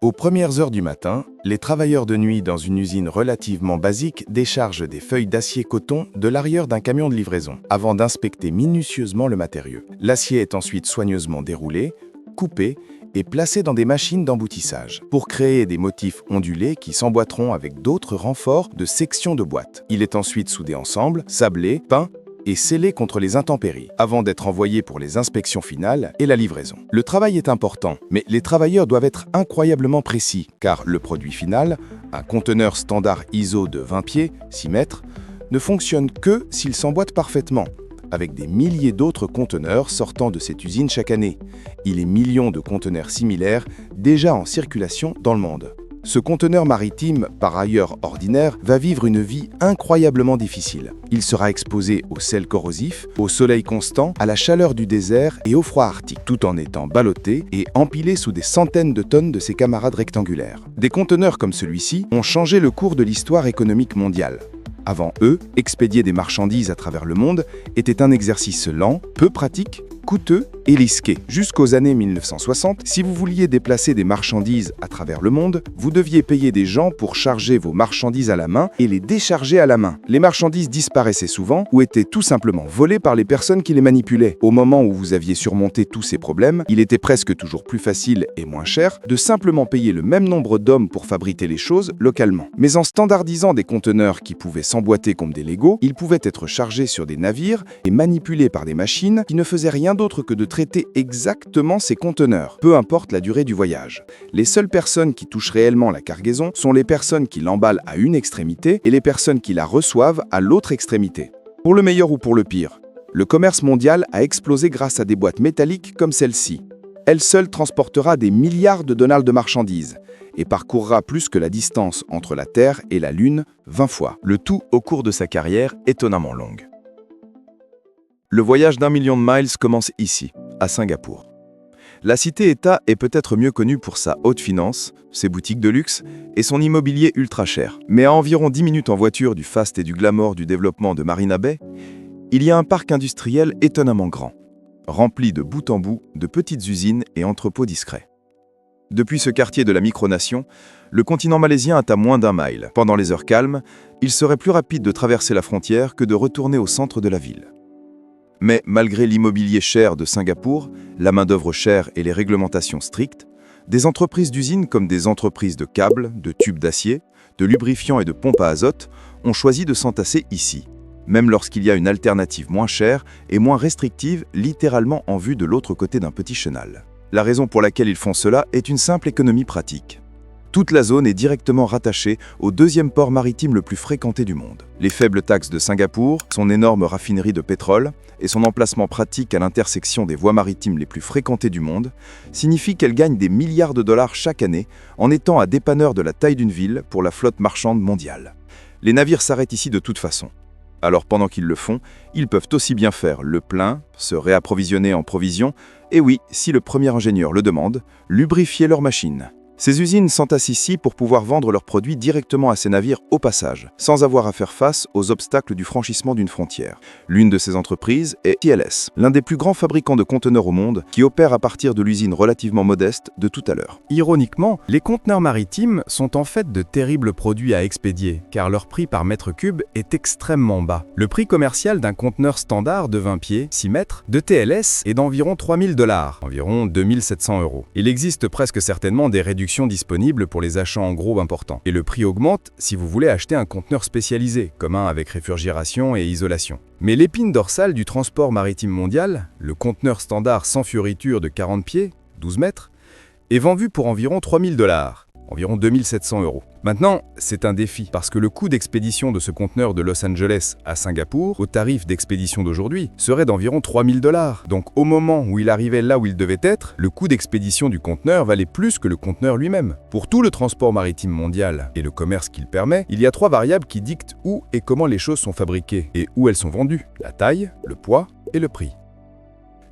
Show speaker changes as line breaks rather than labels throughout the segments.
Aux premières heures du matin, les travailleurs de nuit dans une usine relativement basique déchargent des feuilles d'acier coton de l'arrière d'un camion de livraison, avant d'inspecter minutieusement le matériau. L'acier est ensuite soigneusement déroulé, coupé et placé dans des machines d'emboutissage, pour créer des motifs ondulés qui s'emboîteront avec d'autres renforts de sections de boîtes. Il est ensuite soudé ensemble, sablé, peint et scellé contre les intempéries, avant d'être envoyé pour les inspections finales et la livraison. Le travail est important, mais les travailleurs doivent être incroyablement précis, car le produit final, un conteneur standard ISO de 20 pieds, 6 mètres, ne fonctionne que s'il s'emboîte parfaitement, avec des milliers d'autres conteneurs sortant de cette usine chaque année, et les millions de conteneurs similaires déjà en circulation dans le monde. Ce conteneur maritime, par ailleurs ordinaire, va vivre une vie incroyablement difficile. Il sera exposé au sel corrosif, au soleil constant, à la chaleur du désert et au froid arctique, tout en étant ballotté et empilé sous des centaines de tonnes de ses camarades rectangulaires. Des conteneurs comme celui-ci ont changé le cours de l'histoire économique mondiale. Avant eux, expédier des marchandises à travers le monde était un exercice lent, peu pratique, coûteux et risqué. Jusqu'aux années 1960, si vous vouliez déplacer des marchandises à travers le monde, vous deviez payer des gens pour charger vos marchandises à la main et les décharger à la main. Les marchandises disparaissaient souvent ou étaient tout simplement volées par les personnes qui les manipulaient. Au moment où vous aviez surmonté tous ces problèmes, il était presque toujours plus facile et moins cher de simplement payer le même nombre d'hommes pour fabriquer les choses localement. Mais en standardisant des conteneurs qui pouvaient s'emboîter comme des Legos, ils pouvaient être chargés sur des navires et manipulés par des machines qui ne faisaient rien d'autre que de traiter exactement ces conteneurs, peu importe la durée du voyage. Les seules personnes qui touchent réellement la cargaison sont les personnes qui l'emballent à une extrémité et les personnes qui la reçoivent à l'autre extrémité. Pour le meilleur ou pour le pire, le commerce mondial a explosé grâce à des boîtes métalliques comme celle-ci. Elle seule transportera des milliards de dollars de marchandises et parcourra plus que la distance entre la Terre et la Lune 20 fois, le tout au cours de sa carrière étonnamment longue. Le voyage d'1 million de miles commence ici, à Singapour. La cité-État est peut-être mieux connue pour sa haute finance, ses boutiques de luxe et son immobilier ultra cher. Mais à environ 10 minutes en voiture du faste et du glamour du développement de Marina Bay, il y a un parc industriel étonnamment grand, rempli de bout en bout de petites usines et entrepôts discrets. Depuis ce quartier de la micronation, le continent malaisien est à moins d'1 mile. Pendant les heures calmes, il serait plus rapide de traverser la frontière que de retourner au centre de la ville. Mais malgré l'immobilier cher de Singapour, la main-d'œuvre chère et les réglementations strictes, des entreprises d'usines comme des entreprises de câbles, de tubes d'acier, de lubrifiants et de pompes à azote ont choisi de s'entasser ici, même lorsqu'il y a une alternative moins chère et moins restrictive littéralement en vue de l'autre côté d'un petit chenal. La raison pour laquelle ils font cela est une simple économie pratique. Toute la zone est directement rattachée au deuxième port maritime le plus fréquenté du monde. Les faibles taxes de Singapour, son énorme raffinerie de pétrole et son emplacement pratique à l'intersection des voies maritimes les plus fréquentées du monde signifient qu'elle gagne des milliards de dollars chaque année en étant à dépanneur de la taille d'une ville pour la flotte marchande mondiale. Les navires s'arrêtent ici de toute façon. Alors pendant qu'ils le font, ils peuvent aussi bien faire le plein, se réapprovisionner en provisions et oui, si le premier ingénieur le demande, lubrifier leurs machines. Ces usines s'entassent ici pour pouvoir vendre leurs produits directement à ces navires au passage, sans avoir à faire face aux obstacles du franchissement d'une frontière. L'une de ces entreprises est TLS, l'un des plus grands fabricants de conteneurs au monde, qui opère à partir de l'usine relativement modeste de tout à l'heure.
Ironiquement, les conteneurs maritimes sont en fait de terribles produits à expédier, car leur prix par mètre cube est extrêmement bas. Le prix commercial d'un conteneur standard de 20 pieds, 6 mètres, de TLS est d'environ 3 000 $, environ 2 700 €. Il existe presque certainement des réductions disponibles pour les achats en gros importants. Et le prix augmente si vous voulez acheter un conteneur spécialisé, comme un avec réfrigération et isolation. Mais l'épine dorsale du transport maritime mondial, le conteneur standard sans fioriture de 40 pieds, 12 mètres, est vendu pour environ 3 000 $, environ 2 700 €. Maintenant, c'est un défi, parce que le coût d'expédition de ce conteneur de Los Angeles à Singapour, au tarif d'expédition d'aujourd'hui, serait d'environ 3 000 $. Donc au moment où il arrivait là où il devait être, le coût d'expédition du conteneur valait plus que le conteneur lui-même. Pour tout le transport maritime mondial et le commerce qu'il permet, il y a 3 variables qui dictent où et comment les choses sont fabriquées et où elles sont vendues: la taille, le poids et le prix.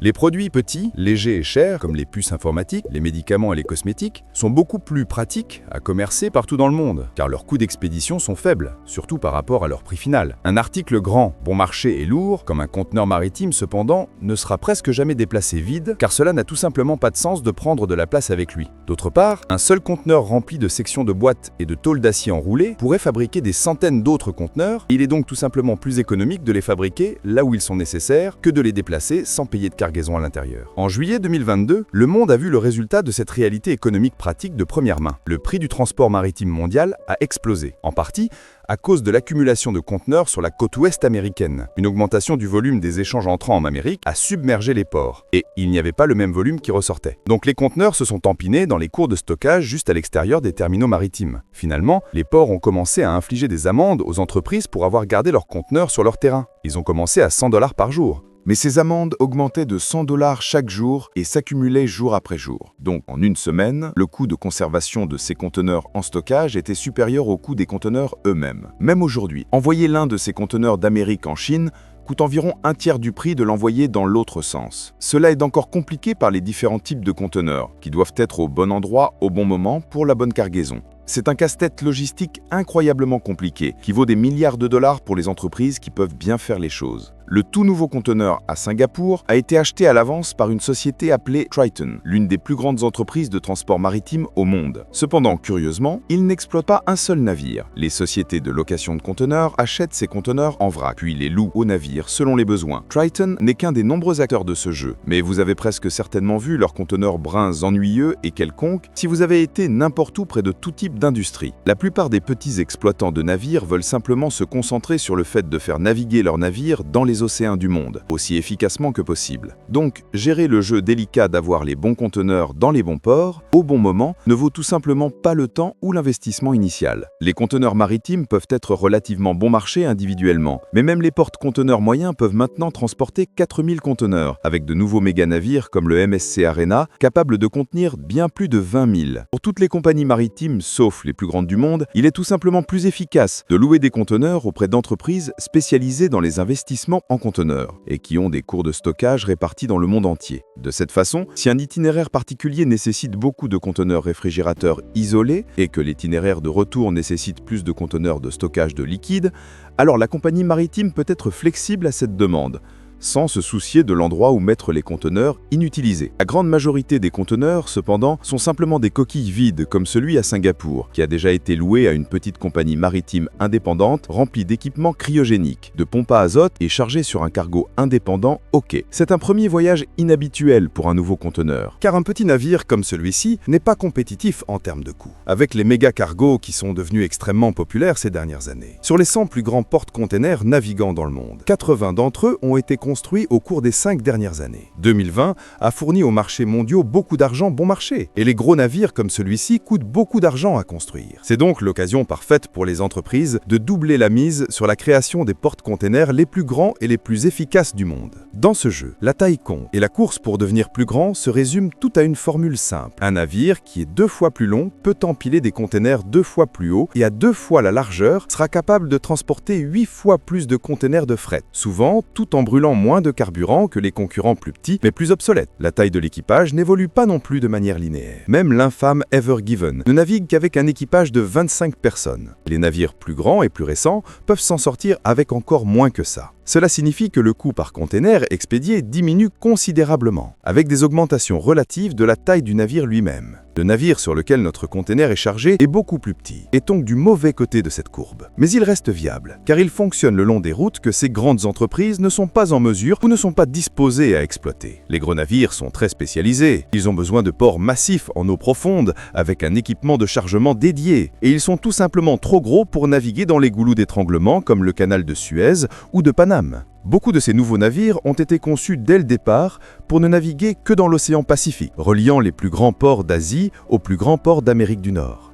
Les produits petits, légers et chers, comme les puces informatiques, les médicaments et les cosmétiques, sont beaucoup plus pratiques à commercer partout dans le monde, car leurs coûts d'expédition sont faibles, surtout par rapport à leur prix final. Un article grand, bon marché et lourd, comme un conteneur maritime cependant, ne sera presque jamais déplacé vide, car cela n'a tout simplement pas de sens de prendre de la place avec lui. D'autre part, un seul conteneur rempli de sections de boîtes et de tôles d'acier enroulées pourrait fabriquer des centaines d'autres conteneurs. Il est donc tout simplement plus économique de les fabriquer là où ils sont nécessaires que de les déplacer sans payer de cargaison à l'intérieur. En juillet 2022, le monde a vu le résultat de cette réalité économique pratique de première main. Le prix du transport maritime mondial a explosé, en partie à cause de l'accumulation de conteneurs sur la côte ouest américaine. Une augmentation du volume des échanges entrants en Amérique a submergé les ports, et il n'y avait pas le même volume qui ressortait. Donc les conteneurs se sont empinés dans les cours de stockage juste à l'extérieur des terminaux maritimes. Finalement, les ports ont commencé à infliger des amendes aux entreprises pour avoir gardé leurs conteneurs sur leur terrain. Ils ont commencé à 100 $ par jour.
Mais ces amendes augmentaient de 100 $ chaque jour et s'accumulaient jour après jour. Donc, en une semaine, le coût de conservation de ces conteneurs en stockage était supérieur au coût des conteneurs eux-mêmes. Même aujourd'hui, envoyer l'un de ces conteneurs d'Amérique en Chine coûte environ un tiers du prix de l'envoyer dans l'autre sens. Cela est encore compliqué par les différents types de conteneurs, qui doivent être au bon endroit, au bon moment, pour la bonne cargaison. C'est un casse-tête logistique incroyablement compliqué, qui vaut des milliards de dollars pour les entreprises qui peuvent bien faire les choses. Le tout nouveau conteneur à Singapour a été acheté à l'avance par une société appelée Triton, l'une des plus grandes entreprises de transport maritime au monde. Cependant, curieusement, il n'exploite pas un seul navire. Les sociétés de location de conteneurs achètent ces conteneurs en vrac, puis les louent aux navires selon les besoins. Triton n'est qu'un des nombreux acteurs de ce jeu, mais vous avez presque certainement vu leurs conteneurs bruns ennuyeux et quelconques si vous avez été n'importe où près de tout type d'industrie. La plupart des petits exploitants de navires veulent simplement se concentrer sur le fait de faire naviguer leurs navires dans les océans du monde, aussi efficacement que possible. Donc, gérer le jeu délicat d'avoir les bons conteneurs dans les bons ports, au bon moment, ne vaut tout simplement pas le temps ou l'investissement initial. Les conteneurs maritimes peuvent être relativement bon marché individuellement, mais même les porte-conteneurs moyens peuvent maintenant transporter 4000 conteneurs, avec de nouveaux méga-navires comme le MSC Arena, capables de contenir bien plus de 20 000. Pour toutes les compagnies maritimes, sauf les plus grandes du monde, il est tout simplement plus efficace de louer des conteneurs auprès d'entreprises spécialisées dans les investissements en conteneurs et qui ont des cours de stockage répartis dans le monde entier. De cette façon, si un itinéraire particulier nécessite beaucoup de conteneurs réfrigérateurs isolés et que l'itinéraire de retour nécessite plus de conteneurs de stockage de liquide, alors la compagnie maritime peut être flexible à cette demande, sans se soucier de l'endroit où mettre les conteneurs inutilisés. La grande majorité des conteneurs, cependant, sont simplement des coquilles vides, comme celui à Singapour, qui a déjà été loué à une petite compagnie maritime indépendante remplie d'équipements cryogéniques, de pompes à azote et chargé sur un cargo indépendant au quai. C'est un premier voyage inhabituel pour un nouveau conteneur,
car un petit navire comme celui-ci n'est pas compétitif en termes de coût, avec les méga cargos qui sont devenus extrêmement populaires ces dernières années. Sur les 100 plus grands porte-containers navigant dans le monde, 80 d'entre eux ont été construit au cours des 5 dernières années. 2020 a fourni aux marchés mondiaux beaucoup d'argent bon marché, et les gros navires comme celui-ci coûtent beaucoup d'argent à construire. C'est donc l'occasion parfaite pour les entreprises de doubler la mise sur la création des porte-containers les plus grands et les plus efficaces du monde. Dans ce jeu, la taille compte, et la course pour devenir plus grand se résume tout à une formule simple. Un navire qui est 2 fois plus long peut empiler des containers 2 fois plus hauts et à 2 fois la largeur sera capable de transporter 8 fois plus de containers de fret, souvent tout en brûlant moins de carburant que les concurrents plus petits mais plus obsolètes. La taille de l'équipage n'évolue pas non plus de manière linéaire. Même l'infâme Ever Given ne navigue qu'avec un équipage de 25 personnes. Les navires plus grands et plus récents peuvent s'en sortir avec encore moins que ça. Cela signifie que le coût par container expédié diminue considérablement, avec des augmentations relatives de la taille du navire lui-même. Le navire sur lequel notre container est chargé est beaucoup plus petit, et donc du mauvais côté de cette courbe. Mais il reste viable, car il fonctionne le long des routes que ces grandes entreprises ne sont pas en mesure ou ne sont pas disposées à exploiter. Les gros navires sont très spécialisés, ils ont besoin de ports massifs en eau profonde, avec un équipement de chargement dédié, et ils sont tout simplement trop gros pour naviguer dans les goulots d'étranglement comme le canal de Suez ou de Paname. Beaucoup de ces nouveaux navires ont été conçus dès le départ pour ne naviguer que dans l'océan Pacifique, reliant les plus grands ports d'Asie aux plus grands ports d'Amérique du Nord.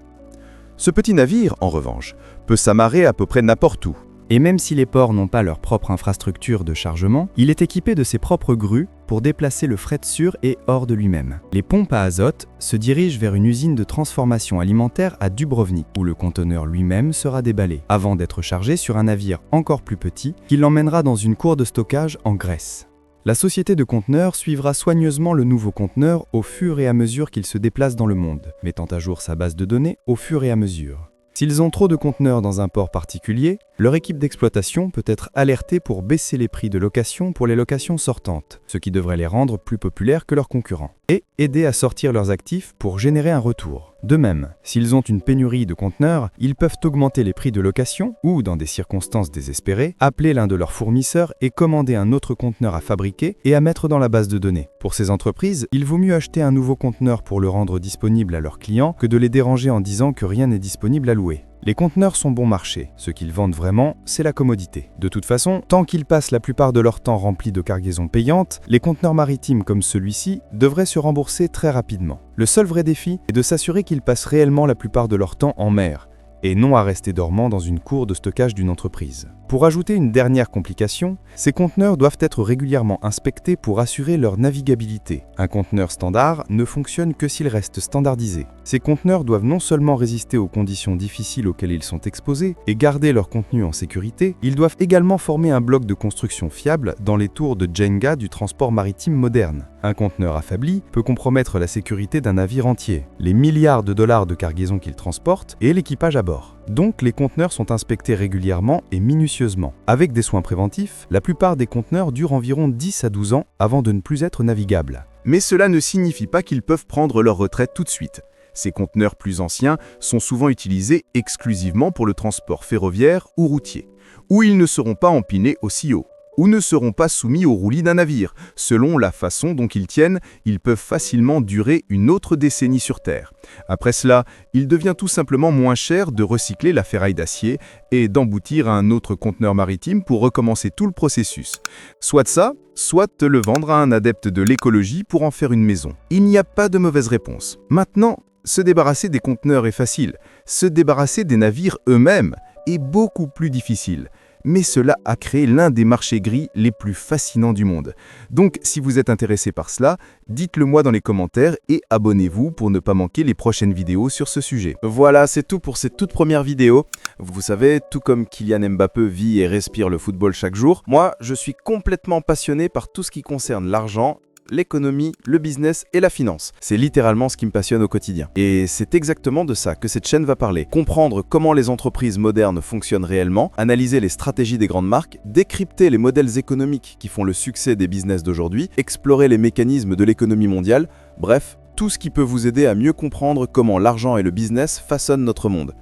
Ce petit navire, en revanche, peut s'amarrer à peu près n'importe où.
Et même si les ports n'ont pas leur propre infrastructure de chargement, il est équipé de ses propres grues pour déplacer le fret sur et hors de lui-même. Les pompes à azote se dirigent vers une usine de transformation alimentaire à Dubrovnik, où le conteneur lui-même sera déballé, avant d'être chargé sur un navire encore plus petit qui l'emmènera dans une cour de stockage en Grèce. La société de conteneurs suivra soigneusement le nouveau conteneur au fur et à mesure qu'il se déplace dans le monde, mettant à jour sa base de données au fur et à mesure. S'ils ont trop de conteneurs dans un port particulier, leur équipe d'exploitation peut être alertée pour baisser les prix de location pour les locations sortantes, ce qui devrait les rendre plus populaires que leurs concurrents, et aider à sortir leurs actifs pour générer un retour. De même, s'ils ont une pénurie de conteneurs, ils peuvent augmenter les prix de location ou, dans des circonstances désespérées, appeler l'un de leurs fournisseurs et commander un autre conteneur à fabriquer et à mettre dans la base de données. Pour ces entreprises, il vaut mieux acheter un nouveau conteneur pour le rendre disponible à leurs clients que de les déranger en disant que rien n'est disponible à louer. Les conteneurs sont bon marché. Ce qu'ils vendent vraiment, c'est la commodité. De toute façon, tant qu'ils passent la plupart de leur temps remplis de cargaisons payantes, les conteneurs maritimes comme celui-ci devraient se rembourser très rapidement. Le seul vrai défi est de s'assurer qu'ils passent réellement la plupart de leur temps en mer, et non à rester dormant dans une cour de stockage d'une entreprise. Pour ajouter une dernière complication, ces conteneurs doivent être régulièrement inspectés pour assurer leur navigabilité. Un conteneur standard ne fonctionne que s'il reste standardisé. Ces conteneurs doivent non seulement résister aux conditions difficiles auxquelles ils sont exposés et garder leur contenu en sécurité, ils doivent également former un bloc de construction fiable dans les tours de Jenga du transport maritime moderne. Un conteneur affaibli peut compromettre la sécurité d'un navire entier, les milliards de dollars de cargaison qu'il transporte et l'équipage à bord. Donc les conteneurs sont inspectés régulièrement et minutieusement. Avec des soins préventifs, la plupart des conteneurs durent environ 10 à 12 ans avant de ne plus être navigables.
Mais cela ne signifie pas qu'ils peuvent prendre leur retraite tout de suite. Ces conteneurs plus anciens sont souvent utilisés exclusivement pour le transport ferroviaire ou routier, où ils ne seront pas empilés aussi haut, ou ne seront pas soumis au roulis d'un navire. Selon la façon dont ils tiennent, ils peuvent facilement durer une autre décennie sur Terre. Après cela, il devient tout simplement moins cher de recycler la ferraille d'acier et d'emboutir à un autre conteneur maritime pour recommencer tout le processus. Soit ça, soit le vendre à un adepte de l'écologie pour en faire une maison. Il n'y a pas de mauvaise réponse. Maintenant, se débarrasser des conteneurs est facile. Se débarrasser des navires eux-mêmes est beaucoup plus difficile. Mais cela a créé l'un des marchés gris les plus fascinants du monde. Donc, si vous êtes intéressé par cela, dites-le moi dans les commentaires et abonnez-vous pour ne pas manquer les prochaines vidéos sur ce sujet. Voilà, c'est tout pour cette toute première vidéo. Vous savez, tout comme Kylian Mbappé vit et respire le football chaque jour, moi, je suis complètement passionné par tout ce qui concerne l'argent, l'économie, le business et la finance. C'est littéralement ce qui me passionne au quotidien. Et c'est exactement de ça que cette chaîne va parler. Comprendre comment les entreprises modernes fonctionnent réellement, analyser les stratégies des grandes marques, décrypter les modèles économiques qui font le succès des business d'aujourd'hui, explorer les mécanismes de l'économie mondiale, bref, tout ce qui peut vous aider à mieux comprendre comment l'argent et le business façonnent notre monde.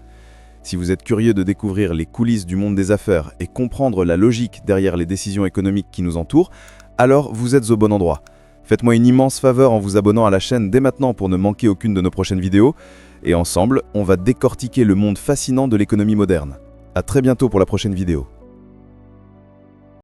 Si vous êtes curieux de découvrir les coulisses du monde des affaires et comprendre la logique derrière les décisions économiques qui nous entourent, alors vous êtes au bon endroit. Faites-moi une immense faveur en vous abonnant à la chaîne dès maintenant pour ne manquer aucune de nos prochaines vidéos. Et ensemble, on va décortiquer le monde fascinant de l'économie moderne. À très bientôt pour la prochaine vidéo.